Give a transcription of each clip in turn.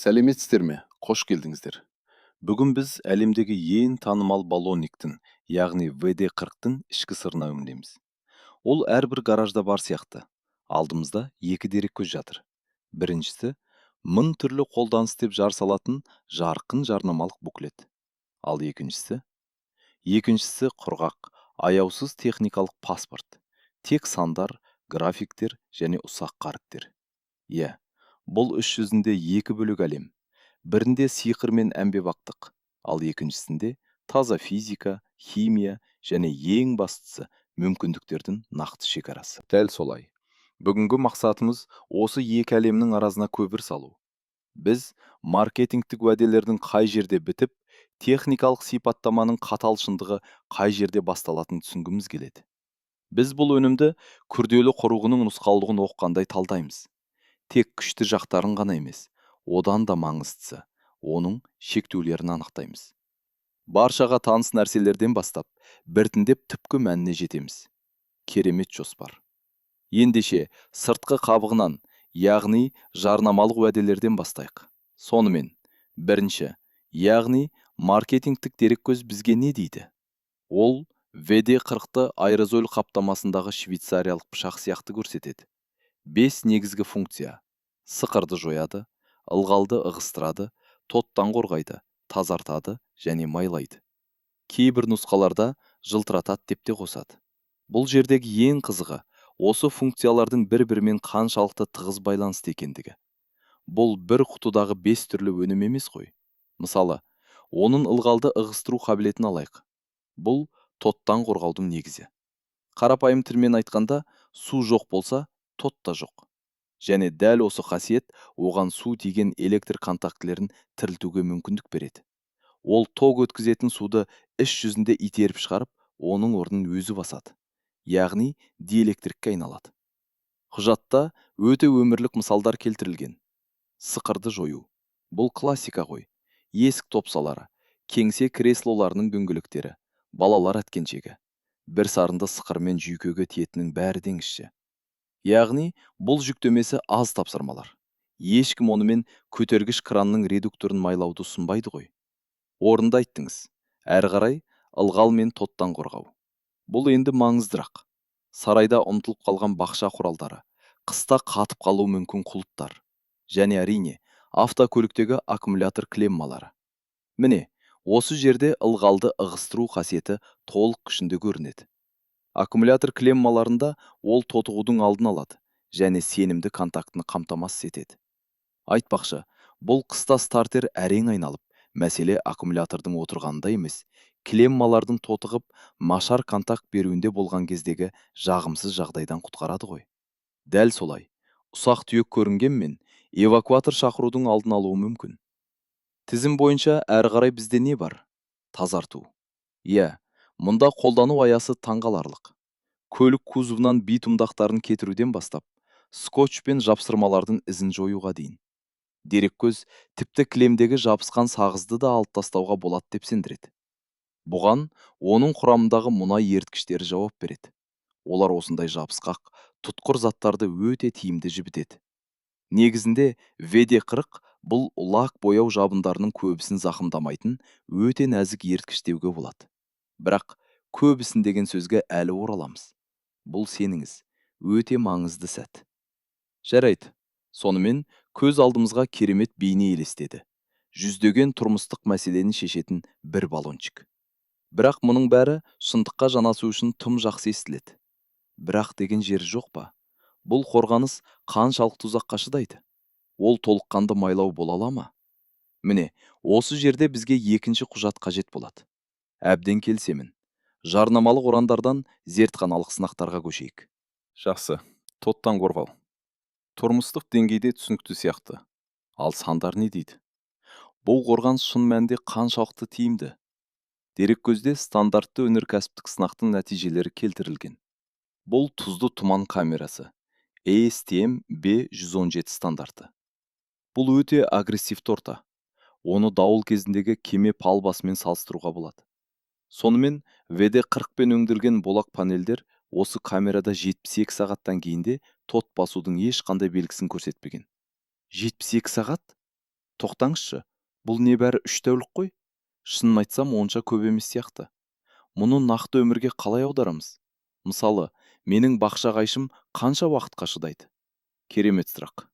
Сәлеметсіздер ме? Қош келдіңіздер. Бүгін біз әлемдегі ең танымал баллониктің, яғни ВД-40-тың ішкі сырына үңілеміз. Ол әрбір гаражда бар сияқты. Алдымызда екі дереккөз жатыр. Біріншісі, мың түрлі қолданыс деп жар салатын жарқын жарнамалық буклет. Ал екіншісі құрғақ, аяусыз техникалық паспорт. Тек сандар, графиктер және ұсақ қаріптер. Иә, бұл іс жүзінде екі бөлек әлем. Бірінде сиқыр мен әмбебаптық, ал екіншісінде таза физика, химия және ең бастысы мүмкіндіктердің нақты шекарасы. Дәл солай. Бүгінгі мақсатымыз осы екі әлемнің арасына көпір салу. Біз маркетингтік уәделердің қай жерде бітіп, техникалық сипаттаманың қатал шындығы қай жерде басталатынын түсінгіміз келеді. Біз бұл өнімді күрделі құрылғының нұсқаулығын оқығандай талдаймыз. Тек күшті жақтарын ғана емес, одан да маңыздысы, оның шектеулерін анықтаймыз. Баршаға таныс нәрселерден бастап, біртіндеп түпкі мәніне жетеміз. Керемет жоспар. Ендеше сыртқы қабығынан, яғни жарнамалық уәделерден бастайық. Сонымен, бірінші, яғни маркетингтік дереккөз бізге не дейді? Ол ВД-40-ты аэрозоль қаптамасындағы швейцариялық пышақ сияқты көрсетеді. 5 негізгі функция: сықырды жояды, ылғалды ығыстырады, тоттан қорғайды, тазартады және майлайды. Кейбір нұсқаларда жылтыратады деп те қосады. Бұл жердегі ең қызығы осы функциялардың бір-бірімен қаншалықты тығыз байланысты екендігі. Бұл бір құтыдағы 5 түрлі өнім емес қой. Мысалы, оның ылғалды ығыстыру қабілетін алайық. Бұл тоттан қорғаудың негізі. Қарапайым тілмен айтқанда, су жоқ болса, тот та жоқ. Және дәл осы қасиет оған су тиген электр контактілерін тірілтуге мүмкіндік береді. Ол ток өткізетін суды іс жүзінде итеріп шығарып, оның орнын өзі басады. Яғни диэлектрикке айналады. Құжатта өте өмірлік мысалдар келтірілген. Сықырды жою. Бұл классика ғой. Есік топсалары, кеңсе креслоларының дөңгелектері, балалар әткеншегі. Бір сарынды сықырмен жүйкеге тиетінің бәрі деңізші. Яғни бұл жүктемесі аз тапсырмалар. Ешкім онымен көтергіш кранның редукторын майлауды ұсынбайды ғой. Орынды айттыңыз. Әрі қарай ылғал мен тоттан қорғау. Бұл енді маңыздырақ. Сарайда ұмытылып қалған бақша құралдары, қыста қатып қалу мүмкін құлыптар. Және әрине, автокөліктегі аккумулятор клеммалары. Міне, осы жерде ылғалды ығыстыру қасиеті толық күшінде көрінеді. Аккумулятор клеммаларында ол тотығудың алдын алады және сенімді контактыны қамтамасыз етеді. Айтпақшы, бұл қыста стартер әрең айналып, мәселе аккумулятордың отырғанында емес, клеммалардың тотығып, машар контакт беруінде болған кездегі жағымсыз жағдайдан құтқарады ғой. Дәл солай, ұсақ түйек көрінгенмен, эвакуатор шақырудың алдын алуы мүмкін. Тізім бойынша әрі қарай бізде не бар? Тазарту. Иә, мұнда қолдану аясы таңғаларлық. Көлік кузовынан битумдақтарын кетіруден бастап, скотч пен жапсырмалардың ізін жоюға дейін. Дереккөз тіпті кілемдегі жабысқан сағызды да алып тастауға болады деп сендіреді. Бұған оның құрамындағы мұнай еріткіштері жауап береді. Олар осындай жабысқақ, тұтқыр заттарды өте тиімді жібітеді. Негізінде ВД-40 бұл лак бояу жабындарының көбісін зақымдамайтын өте нәзік еріткіш деуге болады. Бірақ көбісін деген сөзге әлі ораламыз. Бұл сеніңіз, өте маңызды сәт. Жарайды. Сонымен көз алдымызға керемет бейне елестеді. Жүздеген тұрмыстық мәселені шешетін бір баллончик. Бірақ мұның бәрі шындыққа жанасу үшін тым жақсы естіледі. Бірақ деген жері жоқ па? Бұл қорғаныс қаншалықты ұзаққа шыдайды? Ол толыққанды майлау бола ала ма? Міне, осы жерде бізге екінші құжат қажет болады. Әбден келісемін. Жарнамалық ұрандардан зертханалық сынақтарға көшейік. Жақсы, тоттан қорғау. Тұрмыстық деңгейде түсінікті сияқты. Ал сандар не дейді? Бұл қорғаныс шын мәнінде қаншалықты тиімді? Дереккөзде стандартты өнеркәсіптік сынақтың нәтижелері келтірілген. Бұл тұзды тұман камерасы. ASTM B117 стандарты. Бұл өте агрессивті орта. Оны дауыл кезіндегі кеме палубасымен салыстыруға болады. Сонымен ВД-40 пен өңделген болақ панельдер осы камерада 72 сағаттан кейінде тот басудың ешқандай белгісін көрсетпеген. 72 сағат? Тоқтаңызшы, бұл небәрі 3 тәулік қой? Шынын айтсам, онша көп емес сияқты. Мұны нақты өмірге қалай аударамыз? Мысалы, менің бақша қайшым қанша уақытқа шыдайды? Керемет сұрақ.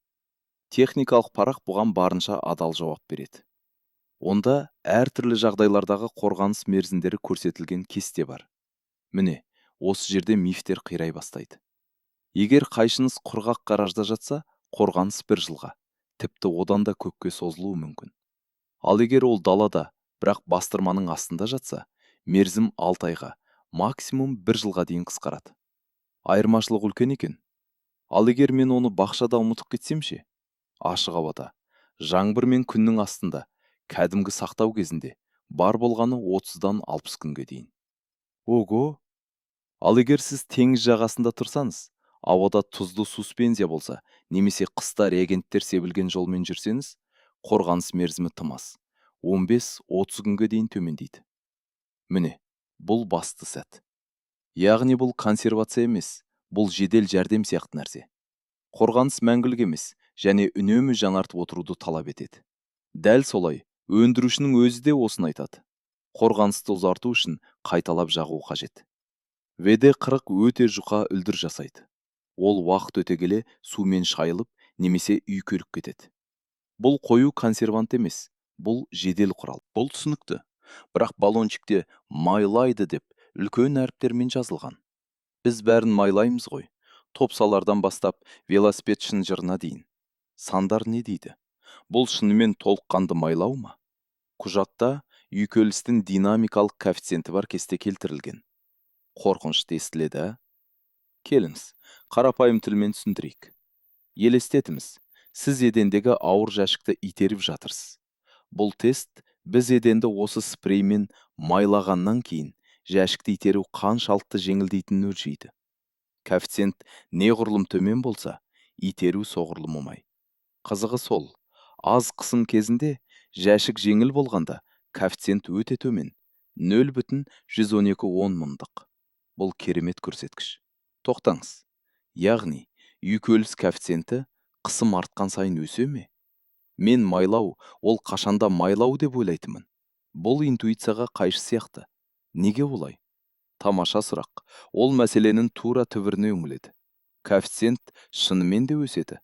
Техникалық парақ бұған барынша адал жауап береді. Онда әртүрлі жағдайлардағы қорғаныс мерзімдері көрсетілген кесте бар. Міне, осы жерде мифтер қирай бастайды. Егер қайшыңыз құрғақ гаражда жатса, қорғаныс 1 жылға, тіпті одан да көпке созылуы мүмкін. Ал егер ол далада, бірақ бастырманың астында жатса, мерзім 6 айға, максимум 1 жылға дейін қысқарады. Айырмашылық үлкен екен. Ал егер мен оны бақшада ұмытып кетсем ше? Ашық ауада, жаңбыр мен күннің астында, кәдімгі сақтау кезінде, бар болғаны 30-дан 60 күнге дейін. Ого! Ал егер сіз теңіз жағасында тұрсаңыз, ауада тұзды суспензия болса, немесе қыста реагенттер себілген жолмен жүрсеңіз, қорғаныс мерзімі тым аз, 15-30 күнге дейін төмендейді. Міне, бұл басты сәт. Яғни бұл консервация емес, бұл жедел жәрдем сияқты нәрсе. Қорғаныс мәңгілік емес, және үнемі жаңартып отыруды талап етеді. Дәл солай, өндірушінің өзі де осыны айтады. Қорғанысты ұзарту үшін қайталап жағу қажет. ВД-40 өте жұқа үлдір жасайды. Ол уақыт өте келе сумен шайылып, немесе үйкеліп кетеді. Бұл қою консервант емес, бұл жедел құрал. Бұл түсінікті. Бірақ баллончикте майлайды деп үлкен әріптермен жазылған. Біз бәрін майлаймыз ғой. Топсалардан бастап велосипед шынжырына дейін. Сандар не дейді? Бұл шынымен толыққанды майлау ма? Құжатта үйкелістің динамикалық коэффициенті бар кесте келтірілген. Қорқынышты естіледі. Келіңіз, қарапайым тілмен түсіндірейік. Елестетіңіз, сіз едендегі ауыр жәшікті итеріп жатырсыз. Бұл тест біз еденді осы спреймен майлағаннан кейін жәшікті итеру қаншалықты жеңілдейтінін өлшейді. Коэффициент неғұрлым төмен болса, итеру соғұрлым оңай. Қызығы сол, аз қысым кезінде жәшік жеңіл болғанда коэффициент өте төмен, 0,112 мыңдық. Бұл керемет көрсеткіш. Тоқтаңыз. Яғни, үйкеліс коэффициенті қысым артқан сайын өсе ме? Мен майлау, ол қашанда майлау деп ойлайтынмын. Бұл интуицияға қайшы сияқты. Неге олай? Тамаша сұрақ. Ол мәселенің тура түбіріне үңіледі. Коэффициент шынымен де өседі.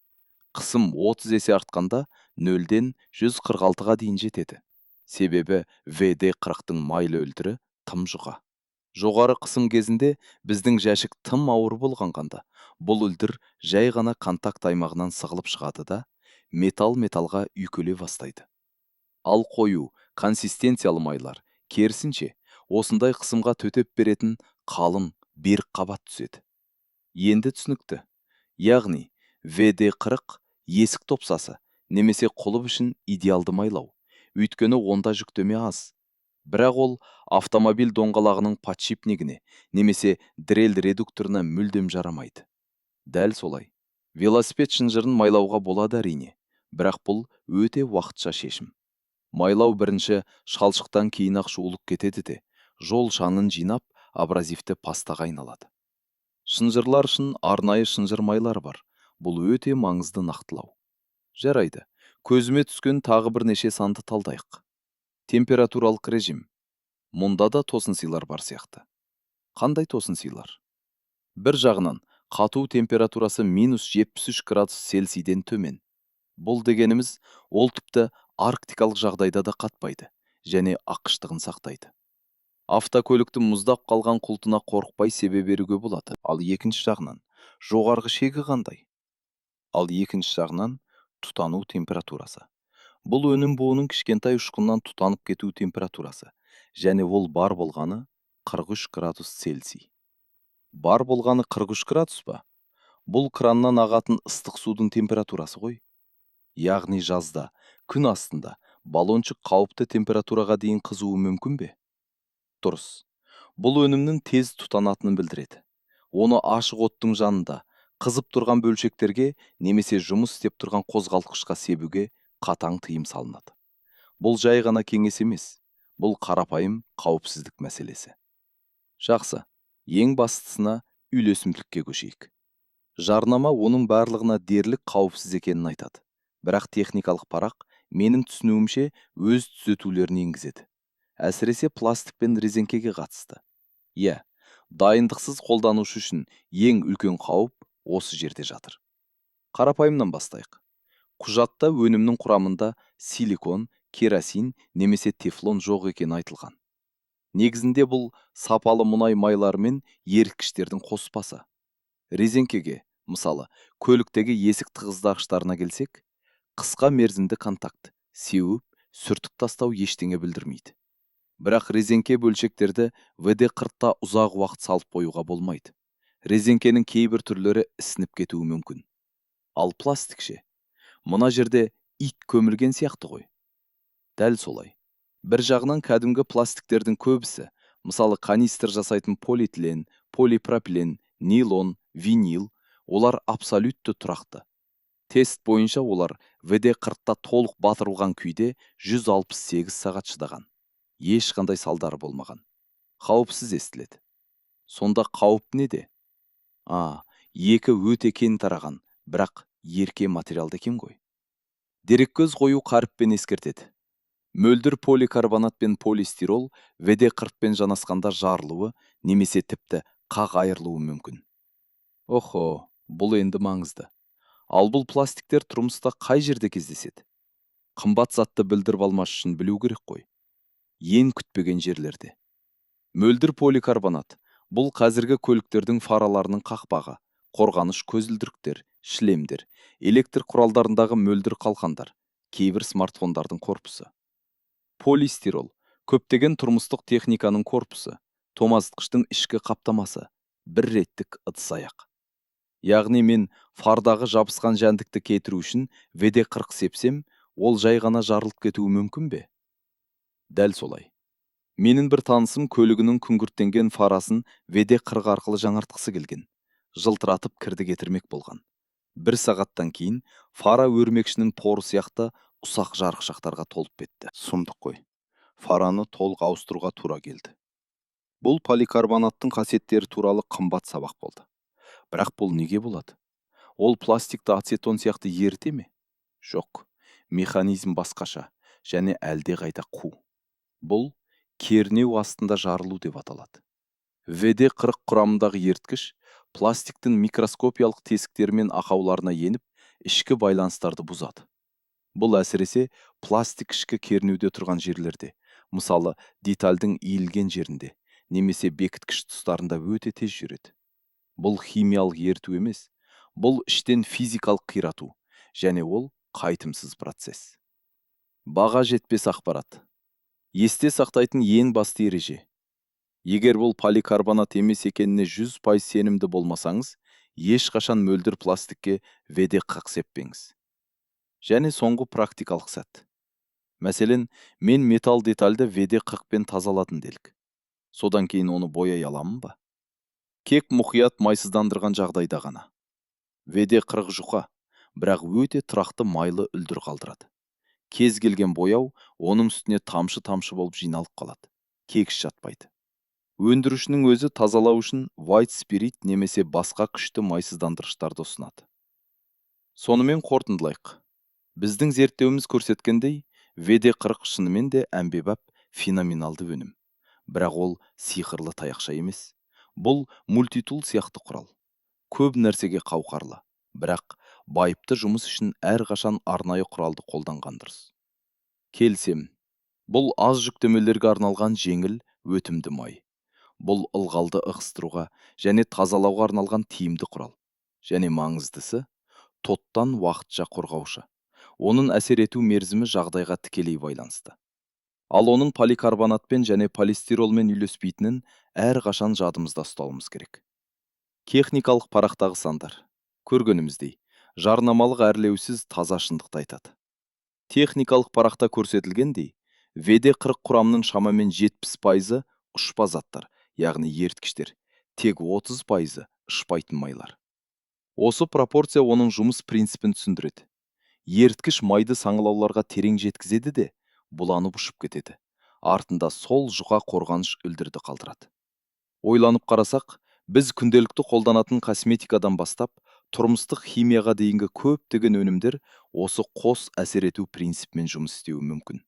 Қысым 30 есе артқанда 0-ден 146-ға дейін жетеді. Себебі ВД-40-тың майлы үлдірі тым жұқа. Жоғары қысым кезінде біздің жәшік тым ауыр болғанда, бұл үлдір жай ғана контакт аймағынан сығылып шығады да, металға үйкеле бастайды. Ал қою, консистенциялы майлар, керісінше, осындай қысымға төтеп беретін қалың, берік қабат түседі. Енді түсінікті. Яғни, ВД-40 есік топсасы, немесе құлып үшін идеалды майлау. Өйткені онда жүктеме аз. Бірақ ол автомобиль доңғалағының подшипнигіне, немесе дрель редукторына мүлдем жарамайды. Дәл солай. Велосипед шынжырын майлауға болады әрине, бірақ бұл өте уақытша шешім. Майлау бірінші шалшықтан кейін ақ жуылып кетеді де, жол шаңын жинап, абразивті пастаға айналады. Шынжырлар үшін арнайы шынжыр майлар бар. Бұл өте маңызды нақтылау. Жарайды, көзіме түскен тағы бірнеше санды талдайық. Температуралық режим. Мұнда да тосынсыйлар бар сияқты. Қандай тосынсыйлар? Бір жағынан, қату температурасы -73 градус Цельсийден төмен. Бұл дегеніміз, ол тіпті арктикалық жағдайда да қатпайды, және аққыштығын сақтайды. Автокөліктің мұздап қалған құлтына қорықпай себе беруге болады. Ал екінші жағынан, жоғарғы шегі қандай? Ал екінші жағынан, тұтану температурасы. Бұл өнім буының кішкентай ұшқыннан тұтанып кету температурасы, және ол бар болғаны 43 градус Цельсий. Бар болғаны 43 градус ба? Бұл краннан ағатын ыстық судың температурасы ғой. Яғни жазда, күн астында, баллончик қауіпті температураға дейін қызуы мүмкін бе? Дұрыс. Бұл өнімнің тез тұтанатынын білдіреді. Оны ашық оттың жанында, қызып тұрған бөлшектерге, немесе жұмыс істеп тұрған қозғалтқышқа себуге қатаң тыйым салынады. Бұл жай ғана кеңес емес, бұл қарапайым қауіпсіздік мәселесі. Жақсы, ең бастысына үйлесімділікке көшейік. Жарнама оның барлығына дерлік қауіпсіз екенін айтады. Бірақ техникалық парақ менің түсінуімше өз түзетулерін енгізеді. Әсіресе пластик пен резеңкеге қатысты. Иә, дайындықсыз қолданушы үшін ең үлкен қауіп осы жерде жатыр. Қарапайымнан бастайық. Құжатта өнімнің құрамында силикон, керосин немесе тефлон жоқ екені айтылған. Негізінде бұл сапалы мұнай майлары мен еріткіштердің қоспасы. Резеңкеге, мысалы, көліктегі есік тығыздағыштарына келсек, қысқа мерзімді контакт, сеуіп, сүртік тастау ештеңе білдірмейді. Бірақ резеңке бөлшектерді ВД-40-та ұзақ уақыт салып қоюға болмайды. Резеңкенің кейбір түрлері ісініп кетуі мүмкін. Ал пластик ше? Мына жерде ит көмілген сияқты ғой. Дәл солай. Бір жағынан кәдімгі пластиктердің көбісі, мысалы канистр жасайтын полиэтилен, полипропилен, нейлон, винил, олар абсолютті тұрақты. Тест бойынша олар ВД-40-та толық батырылған күйде 168 сағат шыдаған. Ешқандай салдары болмаған. Қауіпсіз естіледі. Сонда қауіп неде? Екі өте кең тараған, бірақ ерке материалды екен ғой. Дереккөз қою қаріппен ескертеді. Мөлдір поликарбонат пен полистирол ВД-40-пен жанасқанда жарылуы немесе тіпті қақ айырылуы мүмкін. Охо, бұл енді маңызды. Ал бұл пластиктер тұрмыста қай жерде кездеседі? Қымбат затты білдіріп алмас үшін білу керек қой. Ең күтпеген жерлерде. Мөлдір поликарбонат бұл қазіргі көліктердің фараларының қақпағы, қорғаныш көзілдіріктер, шлемдер, электр құралдарындағы мөлдір қалқандар, кейбір смартфондардың корпусы. Полистирол көптеген тұрмыстық техниканың корпусы, тоңазытқыштың ішкі қаптамасы, бір реттік ыдыс-аяқ. Яғни мен фардағы жабысқан жәндікті кетіру үшін ВД-40 сепсем, ол жай ғана жарылып кетуі мүмкін бе? Дәл солай. Менің бір танысым көлігінің күңгірттенген фарасын ВД-40 арқылы жаңартқысы келген. Жылтыратып кірді кетірмек болған. Бір сағаттан кейін фара өрмекшінің поры сияқты ұсақ жарықшақтарға толып кетті. Сұмдық қой. Фараны толық ауыстыруға тура келді. Бұл поликарбонаттың қасиеттері туралы қымбат сабақ болды. Бірақ бұл неге болады? Ол пластикті ацетон сияқты еріте ме? Жоқ. Механизм басқаша және әлде қайда қу. Бұл кернеу астында жарылу деп аталады. ВД-40 құрамындағы еріткіш пластиктің микроскопиялық тесіктері мен ақауларына еніп, ішкі байланыстарды бұзады. Бұл әсіресе пластик ішкі кернеуде тұрған жерлерде, мысалы детальдің иілген жерінде, немесе бекіткіш тұстарында өте тез жүреді. Бұл химиялық еріту емес, бұл іштен физикалық қирату, және ол қайтымсыз процесс. Баға жетпес ақпарат. Есте сақтайтын ең басты ереже. Егер бұл поликарбонат емес екеніне 100% сенімді болмасаңыз, ешқашан мөлдір пластикке ВД-40 сеппеңіз. Және соңғы практикалық сәт. Мәселен, мен металл детальді ВД-40-пен тазаладым делік. Содан кейін оны бояй аламын ба? Кек мұқият майсыздандырған жағдайда ғана. ВД-40 жұқа, бірақ өте тұрақты майлы үлдір қалдырады. Кез келген бояу оның үстіне тамшы-тамшы болып жиналып қалады. Кегіс жатпайды. Өндірушінің өзі тазалау үшін white spirit немесе басқа күшті майсыздандырыштарды ұсынады. Сонымен қорытындылайық. Біздің зерттеуіміз көрсеткендей, ВД-40 шынымен де әмбебап феноменалды өнім. Бірақ ол сиқырлы таяқша емес. Бұл мультитул сияқты құрал. Көп нәрсеге қауқарлы, бірақ байыпты жұмыс үшін әрқашан арнайы құралды қолданған дұрыс. Келсем, бұл аз жүктемелерге арналған жеңіл, өтімді май. Бұл ылғалды ығыстыруға және тазалауға арналған тиімді құрал. Және маңыздысы, тоттан уақытша қорғаушы. Оның әсер ету мерзімі жағдайға тікелей байланысты. Ал оның поликарбонатпен және полистиролмен үйлеспейтінін әрқашан жадымызда ұстауымыз керек. Техникалық парақтағы сандар. Көргеніміздей, жарнамалық әрлеусіз таза шындықты айтады. Техникалық парақта көрсетілгендей, ВД-40 құрамының шамамен 70% ұшпа заттар, яғни еріткіштер, тек 30% ұшпайтын майлар. Осы пропорция оның жұмыс принципін түсіндіреді. Еріткіш майды саңылауларға терең жеткізеді де, буланып ұшып кетеді. Артында сол жұқа қорғаныш үлдірді қалдырады. Ойланып қарасақ, біз күнделікті қолданатын косметикадан бастап, тұрмыстық химияға дейінгі көптеген өнімдер осы қос әсер ету принципімен жұмыс істеуі мүмкін.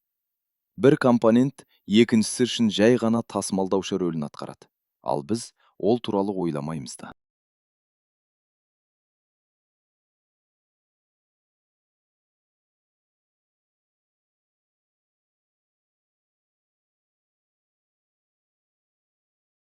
Бір компонент екіншісі үшін жай ғана тасымалдаушы рөлін атқарады, ал біз ол туралы ойламаймыз да.